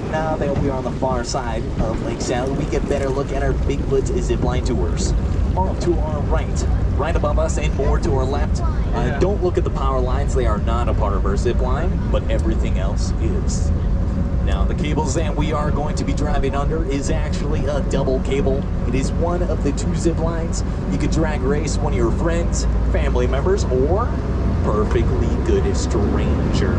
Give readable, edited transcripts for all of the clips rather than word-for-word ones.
But now that we are on the far side of Lake Sallie, we get a better look at our Bigfoot zipline tours. Off to our right above us and more to our left. Don't look at the power lines, they are not a part of our zipline, but everything else is. Now, the cables that we are going to be driving under is actually a double cable. It is one of the two zip lines. You could drag race one of your friends, family members, or perfectly good stranger.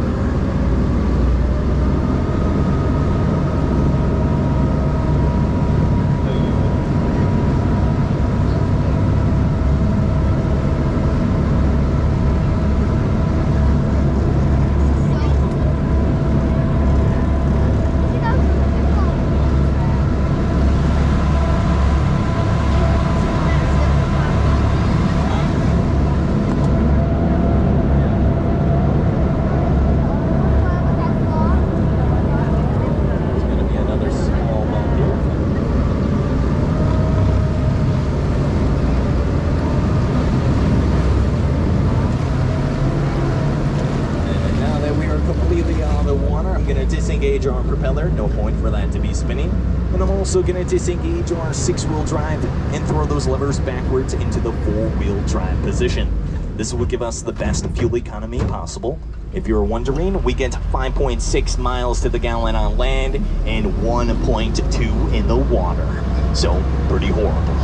Disengage our propeller, no point for that to be spinning. And I'm also going to disengage our 6-wheel drive and throw those levers backwards into the 4-wheel drive position. This will give us the best fuel economy possible. If you're wondering, we get 5.6 miles to the gallon on land and 1.2 in the water. So, pretty horrible.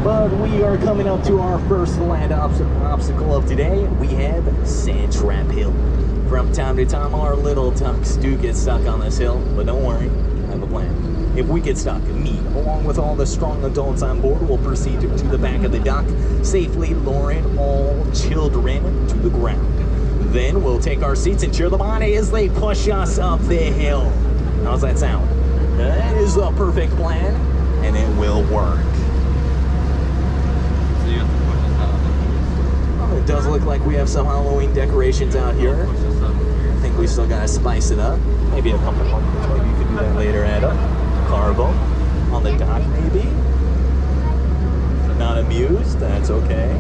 But we are coming up to our first land obstacle of today. We have Sand Trap Hill. From time to time, our little ducks do get stuck on this hill, but don't worry, I have a plan. If we get stuck, me, along with all the strong adults on board, will proceed to the back of the dock, safely lowering all children to the ground. Then we'll take our seats and cheer them on as they push us up the hill. How's that sound? That is the perfect plan, and it will work. It does look like we have some Halloween decorations out here. I think we still gotta spice it up. Maybe a couple more. Maybe you could do that later, Adam. Carvo on the dock, maybe. Not amused? That's okay.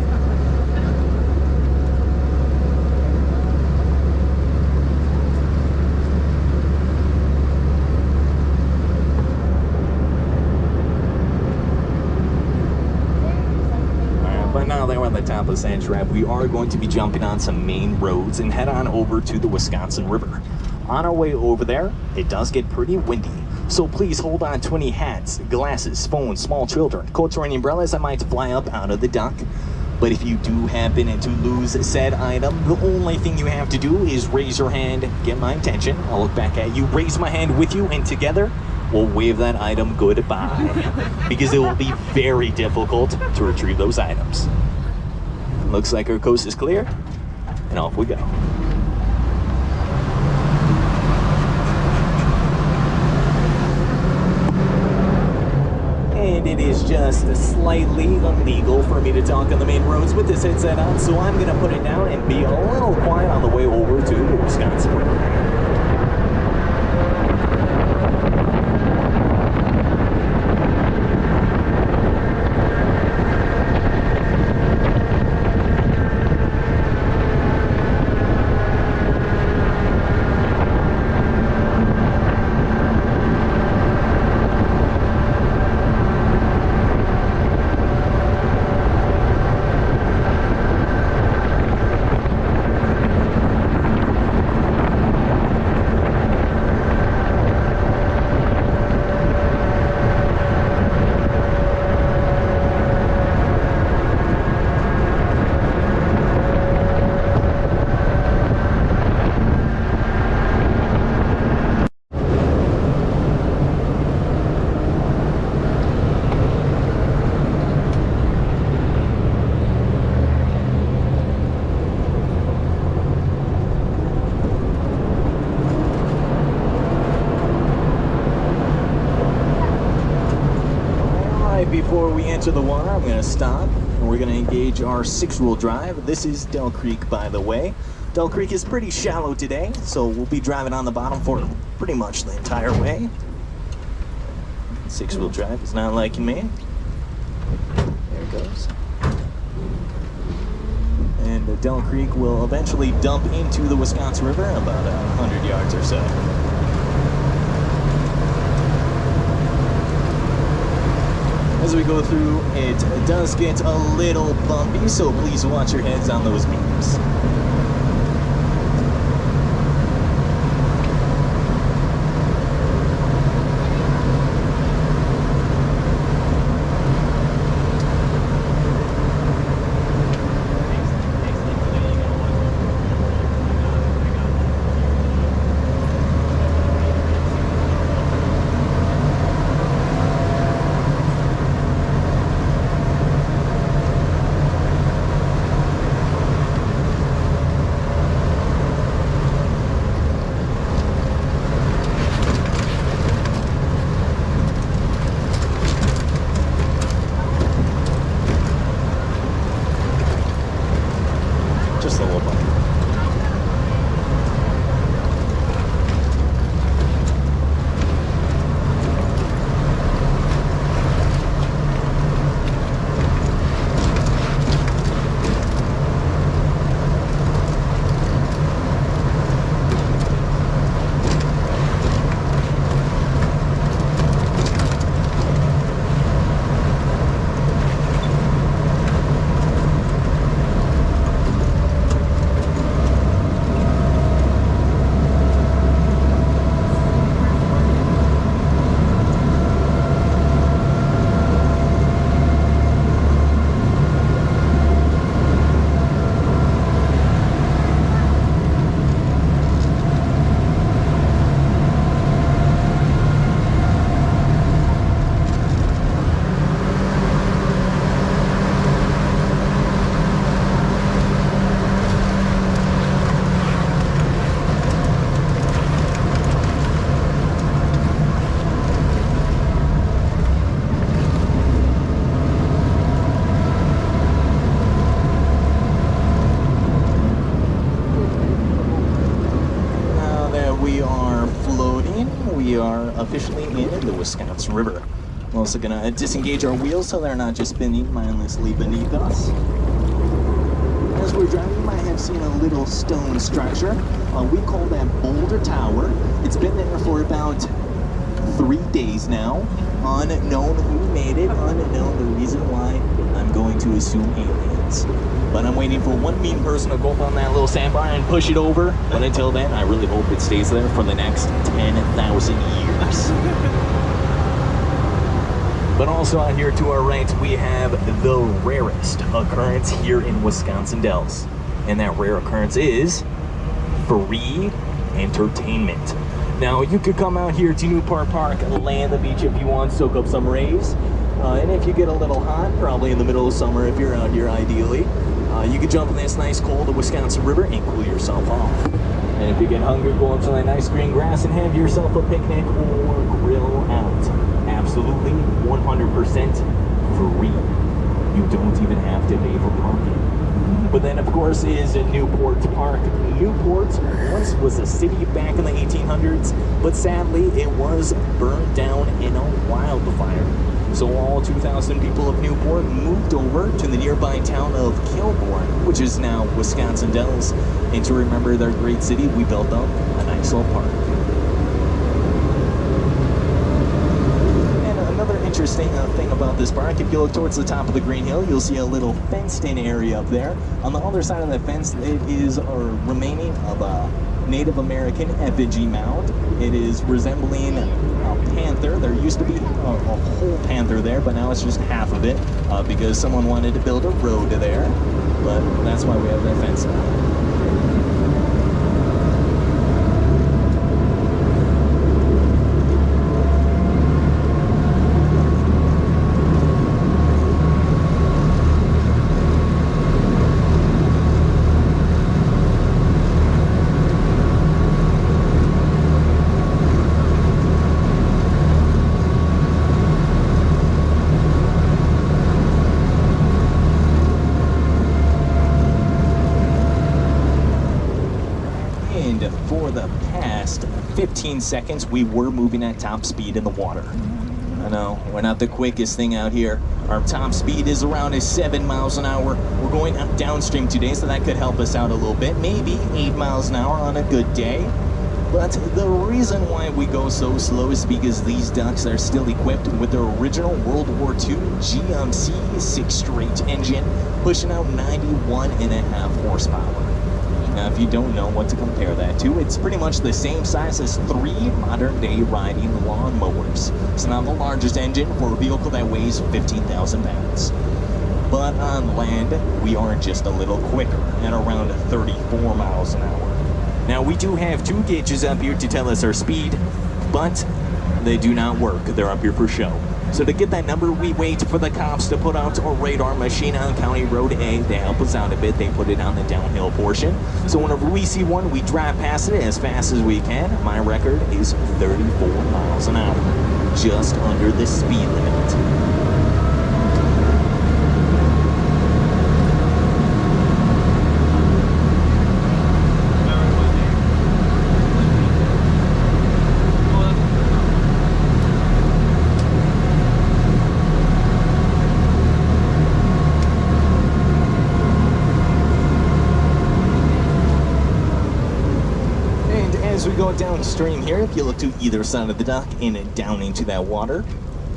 Now that we're on the top of Sand Trap, we are going to be jumping on some main roads and head on over to the Wisconsin River. On our way over there, it does get pretty windy, so please hold on to any hats, glasses, phones, small children, coats, or any umbrellas that might fly up out of the dock. But if you do happen to lose said item, the only thing you have to do is raise your hand, get my attention, I'll look back at you, raise my hand with you, and together, we'll wave that item goodbye. Because it will be very difficult to retrieve those items. Looks like our coast is clear, and off we go. And it is just slightly illegal for me to talk on the main roads with this headset on, so I'm gonna put it down and be a little quiet on the way over to the Wisconsin River. Before we enter the water, I'm going to stop and we're going to engage our 6-wheel drive. This is Dell Creek, by the way. Dell Creek is pretty shallow today, so we'll be driving on the bottom for pretty much the entire way. 6-wheel drive is not liking me. There it goes. and Del Creek will eventually dump into the Wisconsin River about 100 yards or so. As we go through, it does get a little bumpy, so please watch your heads on those beams. Officially in the Wisconsin River. We're also going to disengage our wheels so they're not just spinning mindlessly beneath us. As we're driving, you might have seen a little stone structure. We call that Boulder Tower. It's been there for about 3 days now. Unknown who made it, unknown the reason why. I'm going to assume aliens. But I'm waiting for one mean person to go up on that little sandbar and push it over. But until then, I really hope it stays there for the next 10,000 years. But also out here to our right, we have the rarest occurrence here in Wisconsin Dells. And that rare occurrence is free entertainment. Now, you could come out here to Newport Park, lay on the beach if you want, soak up some rays. And if you get a little hot, probably in the middle of summer if you're out here ideally, you could jump in this nice cold Wisconsin River and cool yourself off. And if you get hungry, go up to that nice green grass and have yourself a picnic or grill out. Absolutely 100% free. You don't even have to pay for parking. But then, of course, is Newport Park. Newport once was a city back in the 1800s, but sadly, it was burned down in a wildfire. So all 2,000 people of Newport moved over to the nearby town of Kilbourne, which is now Wisconsin Dells. And to remember their great city, we built them a nice little park. And another interesting thing about this park, if you look towards the top of the green hill, you'll see a little fenced-in area up there. On the other side of that fence, it is a remaining of a Native American effigy mound. It is resembling a panther. There used to be a whole panther there, but now it's just half of it because someone wanted to build a road there. But that's why we have that fence now. For the past 15 seconds, we were moving at top speed in the water. I know, we're not the quickest thing out here. Our top speed is around 7 miles an hour. We're going downstream today, so that could help us out a little bit. Maybe 8 miles an hour on a good day. But the reason why we go so slow is because these ducks are still equipped with their original World War II GMC 6-straight engine, pushing out 91.5 horsepower. Now, if you don't know what to compare that to, it's pretty much the same size as 3 modern-day riding lawnmowers. It's not the largest engine for a vehicle that weighs 15,000 pounds. But on land, we are just a little quicker, at around 34 miles an hour. Now, we do have 2 gauges up here to tell us our speed, but they do not work. They're up here for show. So to get that number, we wait for the cops to put out a radar machine on County Road A. They help us out a bit. They put it on the downhill portion. So whenever we see one, we drive past it as fast as we can. My record is 34 miles an hour, just under the speed limit. As we go downstream here, if you look to either side of the dock and down into that water,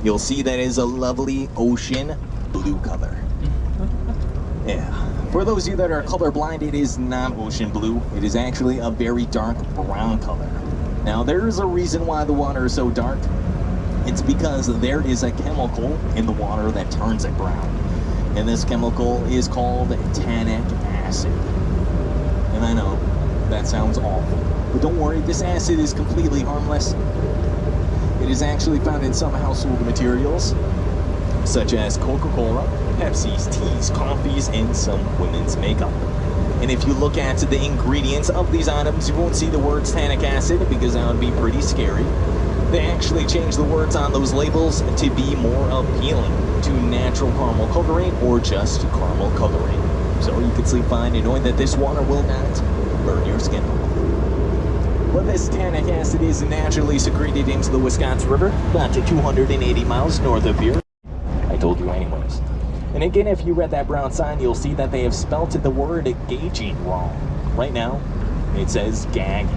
you'll see that is a lovely ocean blue color. Yeah. For those of you that are colorblind, it is not ocean blue. It is actually a very dark brown color. Now, there is a reason why the water is so dark. It's because there is a chemical in the water that turns it brown. And this chemical is called Tannic Acid. And I know, that sounds awful. But don't worry, this acid is completely harmless. It is actually found in some household materials, such as Coca-Cola, Pepsi's, teas, coffees, and some women's makeup. And if you look at the ingredients of these items, you won't see the words tannic acid because that would be pretty scary. They actually change the words on those labels to be more appealing to natural caramel coloring or just caramel coloring. So you can sleep fine and knowing that this water will not burn your skin off. Well, this tannic acid is naturally secreted into the Wisconsin River, about 280 miles north of here. I told you anyways. And again, if you read that brown sign, you'll see that they have spelt the word gauging wrong. Right now, it says gagging.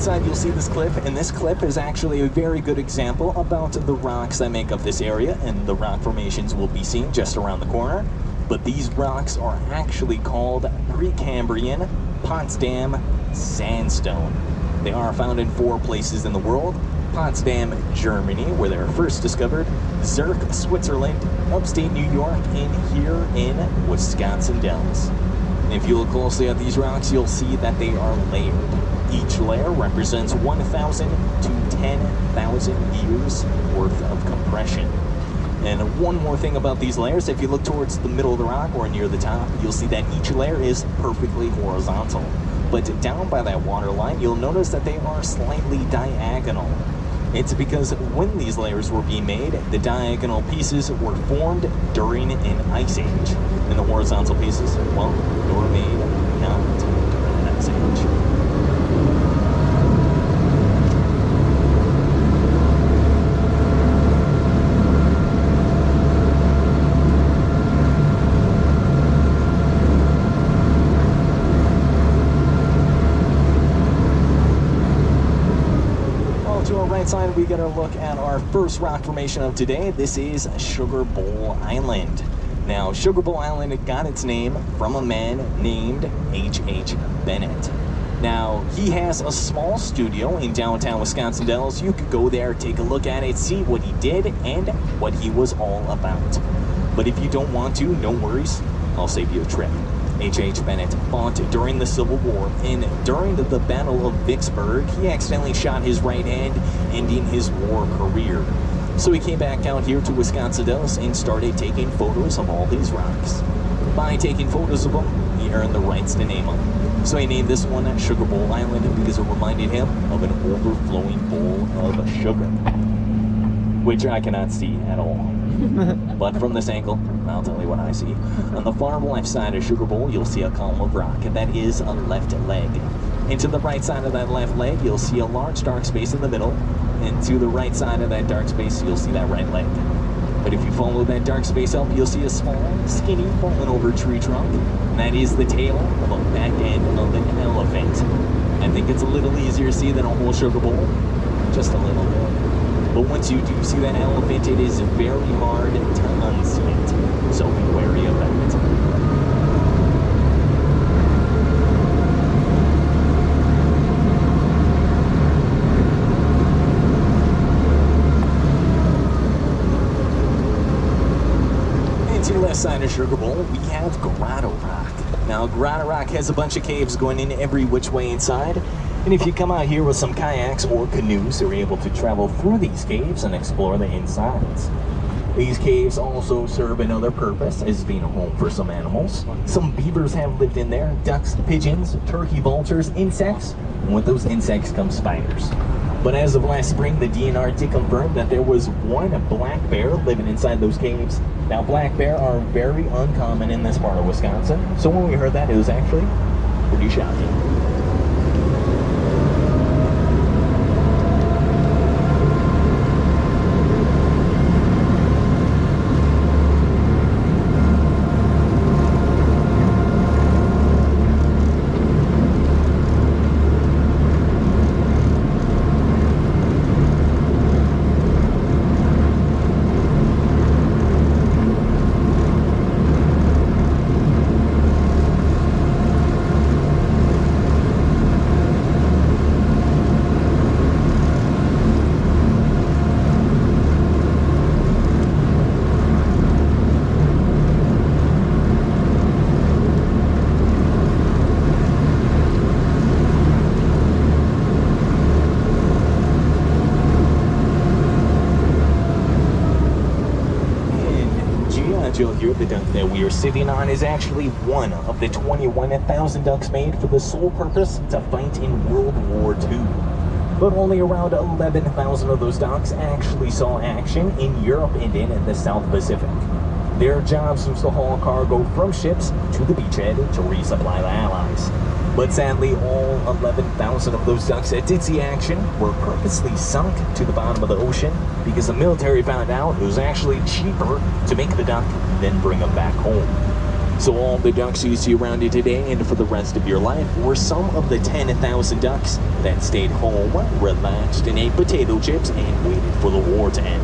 Side, you'll see this cliff, and this cliff is actually a very good example about the rocks that make up this area, and the rock formations will be seen just around the corner. But these rocks are actually called Precambrian, Potsdam, Sandstone. They are found in 4 places in the world: Potsdam, Germany, where they were first discovered, Zurich, Switzerland, upstate New York, and here in Wisconsin Dells. And if you look closely at these rocks, you'll see that they are layered. Each layer represents 1,000 to 10,000 years worth of compression. And one more thing about these layers, if you look towards the middle of the rock or near the top, you'll see that each layer is perfectly horizontal. But down by that water line, you'll notice that they are slightly diagonal. It's because when these layers were being made, the diagonal pieces were formed during an ice age. And the horizontal pieces, well, they were made not during an ice age. Side, we get a look at our first rock formation of today. This is Sugar Bowl Island. Now, Sugar Bowl Island got its name from a man named H.H. Bennett. Now, he has a small studio in downtown Wisconsin Dells. You could go there, take a look at it, see what he did and what he was all about. But if you don't want to, no worries, I'll save you a trip. H.H. Bennett fought during the Civil War, and during the Battle of Vicksburg, he accidentally shot his right hand, ending his war career. So he came back out here to Wisconsin Dells and started taking photos of all these rocks. By taking photos of them, he earned the rights to name them. So he named this one Sugar Bowl Island because it reminded him of an overflowing bowl of sugar, which I cannot see at all. But from this angle, I'll tell you what I see. On the far left side of Sugar Bowl, you'll see a column of rock, and that is a left leg. And to the right side of that left leg, you'll see a large dark space in the middle, and to the right side of that dark space, you'll see that right leg. But if you follow that dark space up, you'll see a small, skinny, fallen over tree trunk, and that is the tail of a back end of an elephant. I think it's a little easier to see than a whole Sugar Bowl, just a little bit. But once you do see that elephant, it is very hard to unsee it, so be wary of that. To the left side of Sugar Bowl, we have Grotto Rock. Now, Grotto Rock has a bunch of caves going in every which way inside, and if you come out here with some kayaks or canoes, you're able to travel through these caves and explore the insides. These caves also serve another purpose as being a home for some animals. Some beavers have lived in there, ducks, pigeons, turkey, vultures, insects, and with those insects come spiders. But as of last spring, the DNR did confirm that there was one black bear living inside those caves. Now, black bear are very uncommon in this part of Wisconsin, so when we heard that, it was actually pretty shocking. Here, the duck that we are sitting on is actually one of the 21,000 ducks made for the sole purpose to fight in World War II. But only around 11,000 of those ducks actually saw action in Europe and in the South Pacific. Their jobs was to haul cargo from ships to the beachhead to resupply the Allies. But sadly, all 11,000 of those ducks that did see action were purposely sunk to the bottom of the ocean because the military found out it was actually cheaper to make the duck than bring them back home. So all the ducks you see around you today and for the rest of your life were some of the 10,000 ducks that stayed home, relaxed, and ate potato chips and waited for the war to end.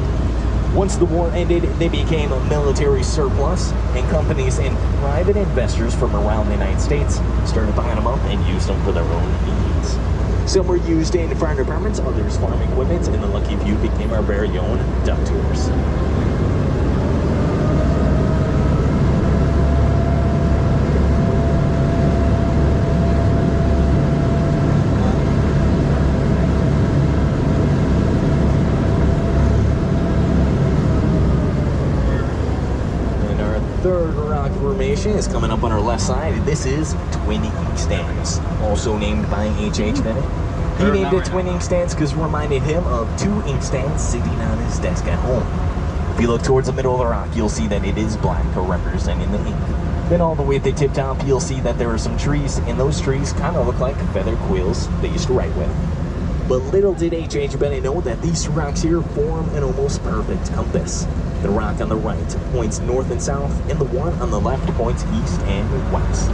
Once the war ended, they became a military surplus, and companies and private investors from around the United States started buying them up and used them for their own needs. Some were used in fire departments, others farm equipment, and the lucky few became our very own duck tours. Third rock formation is coming up on our left side. This is Twin Inkstands, also named by H.H. Bennett. He named it Twin Inkstands because it reminded him of two inkstands sitting on his desk at home. If you look towards the middle of the rock, you'll see that it is black, representing the ink. Then all the way at the tip top, you'll see that there are some trees, and those trees kind of look like feather quills they used to write with. But little did H.H. Bennett know that these rocks here form an almost perfect compass. The rock on the right points north and south, and the one on the left points east and west.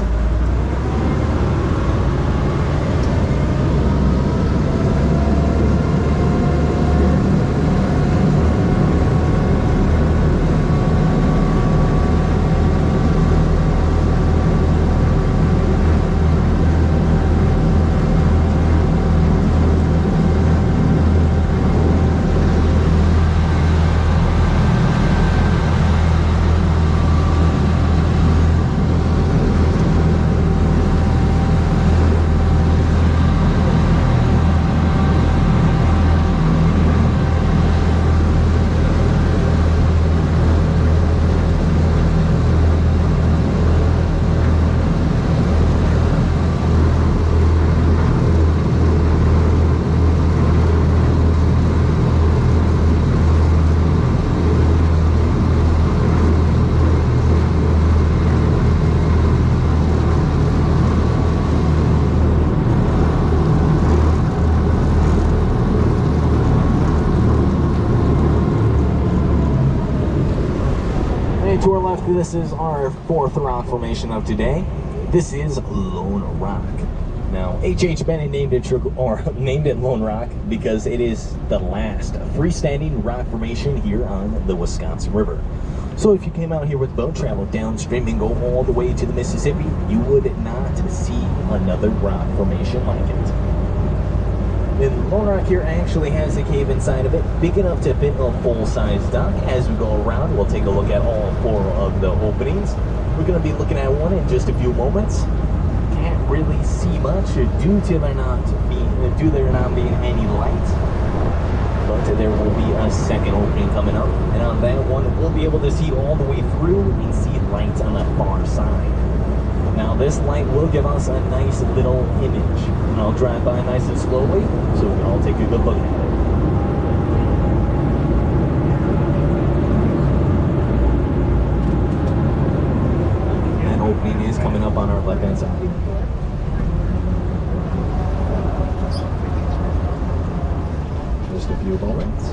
this is our fourth rock formation of today. This is Lone Rock. Now, H.H. Bennett named it Lone Rock because it is the last freestanding rock formation here on the Wisconsin River. So if you came out here with boat travel downstream and go all the way to the Mississippi, you would not see another rock formation like it. And Lone Rock here actually has a cave inside of it, big enough to fit a full-size dock. As we go around, we'll take a look at all four of the openings. We're going to be looking at one in just a few moments. Can't really see much due to there not being any light. But there will be a second opening coming up, and on that one, we'll be able to see all the way through and see lights on the far side. Now this light will give us a nice little image, and I'll drive by nice and slowly so we can all take a good look at it. That opening is coming up on our left-hand side. Just a few moments.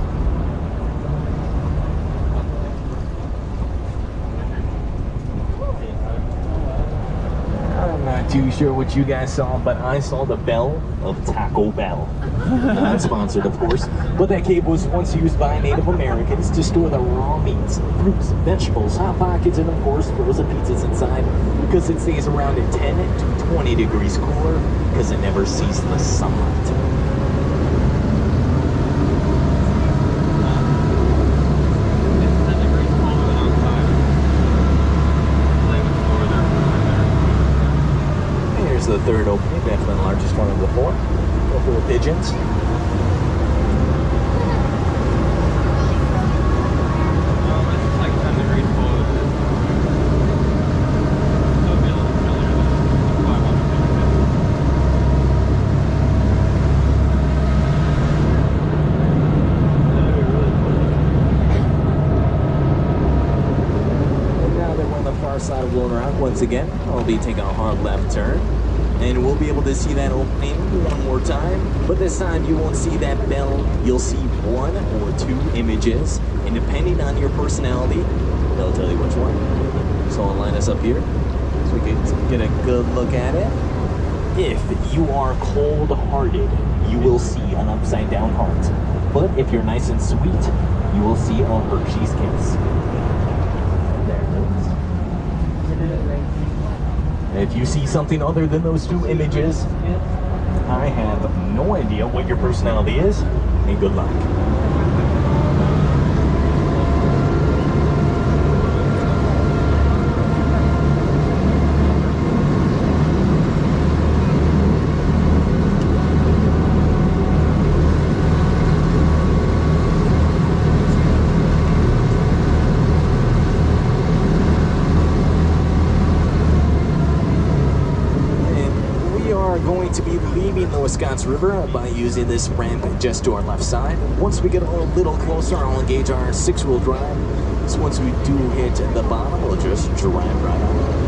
I'm not too sure what you guys saw, but I saw the bell of Taco Bell. Not sponsored, of course, but that cave was once used by Native Americans to store the raw meats, fruits, vegetables, hot pockets, and of course frozen pizzas inside, because it stays around at 10 to 20 degrees cooler because it never sees the sunlight. The third opening, definitely the largest one of the four. Go for the pigeons. And now that we're on the far side of Lone Rock, once again, I'll be taking a hard left turn. And we'll be able to see that opening one more time, but this time you won't see that bell. You'll see one or two images, and depending on your personality, they'll tell you which one. So I'll line us up here so we can get a good look at it. If you are cold-hearted, you will see an upside-down heart. But if you're nice and sweet, you will see a Hershey's Kiss. There it is. If you see something other than those two images, I have no idea what your personality is, and good luck. To be leaving the Wisconsin River by using this ramp just to our left side. Once we get a little closer, I'll engage our 6-wheel drive. So once we do hit the bottom, we'll just drive right on.